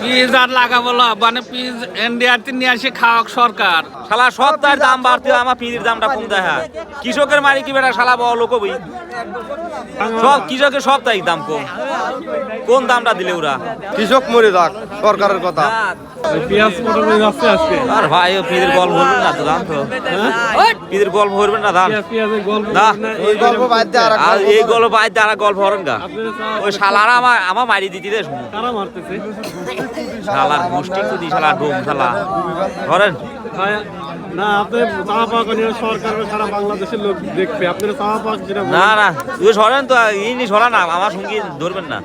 Piece আর লাগাবো মানে piece ইন্ডিয়াতে নিয়ে আসে খাওয়াক সরকার। শালা সপ্তাহের দাম বাড়তে আমার পিঁড়ির দামটা কম দেখা। কৃষকের মারি কি বেটা শালা বড় লোক বই সব কৃষকের সপ্তাহিক দাম কম। কোন দামটা দিলে ওরা? কৃষক মরে যাক, সরকারের কথা। পেঁয়াজ কত করে যাচ্ছে আজকে? আর ভাই ও পিঁড়ির গল্প ভরবেন না তো দাম তো পিঁড়ির গল্প ভরবেন না দাম পেঁয়াজের গল্প না এই গল্প বাদ দিয়ে আর আর এই গল্প বাইর দ্বারা গল্প হরেন গা ওই শালারা আমার মারি দিতে দে শুনুন কারা মারতেছে? শালার গোষ্ঠী তো দি শালা ডোম শালা ধরেন ভাই, না আপনি চাওয়া পাওয়া করেন, সরকার সারা বাংলাদেশের লোক দেখবে আপনারা চাওয়া পাওয়া যেটা বলেন। না না তুই সরেন তো ইনি সরা না আমার সঙ্গে ধরবেন না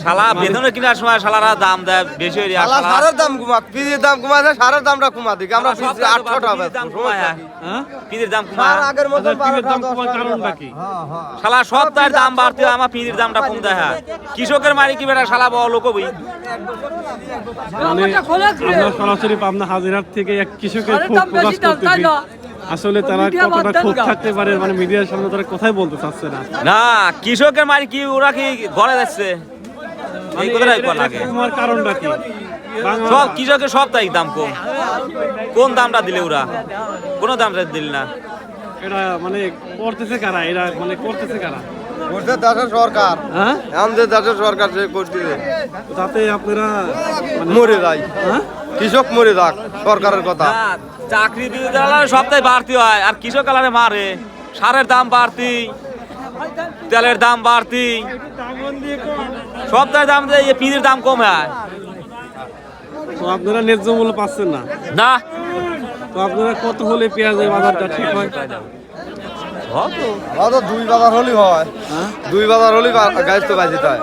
শালা বেতনে কেনার সময় শালারা দাম দেয় বেশি হয়ে যায় আল্লাহ সারের দাম কমাক, পিজির দাম কমাছে, সারের দামটা কমা দিকে আমরা পিজি 800 টাকা দাম কমায় হ্যাঁ? পিঁড়ির দাম সার কমায় আগের মতো আচ্ছা, পিঁয়াজের দাম কমার কারণটা কি? শালা সপ্তাহের দাম বাড়তে আমার পিঁড়ির দামটা কম দেখা। কৃষকের মারি কি বেটা শালা বড় লোক বই মানে আমরা সরাসরি পাবনা হাজিরহাট থেকে এক কৃষকের ক্ষোভ প্রকাশ করতেছি। আসলে তারা কতটা ক্ষোভ থাকতে পারে, মানে মিডিয়ার সামনে তারা কথাই বলতে চাচ্ছে না। না কৃষকের মারি কি ওরা কি ঘরে যাচ্ছে এই কথাটাই করা লাগে। কমার কারণটা কি? সব কৃষকের সপ্তাহিক দাম কম। কোন দামটা দিলে ওরা? কোনো দামটা দিল না। এটা মানে করতেছে কারা? এরা মানে করতেছে কারা? করছে দেশের সরকার। হ্যাঁ, আমাদের দেশের সরকার সে করতেছে। তাতে আপনারা মানে মরে যায়, হ্যাঁ, কৃষক মরে যাক, সরকারের কথা। চাকরি সপ্তাহে বাড়তি হয় আর কৃষক আলারে মারে। সারের দাম বাড়তি, তেলের দাম বাড়তি, সপ্তাহের দাম দিয়ে পিঁড়ির দাম কমে হয় তো আপনারা ন্যায্য মূল্য পাচ্ছেন না। না। তো আপনারা কত হলে পেঁয়াজের বাজারটা ঠিক হয়? দুই বাজার হলেই হয়, হ্যাঁ, 2 বাজার হলেই গাছ তো বাজিতে হয়।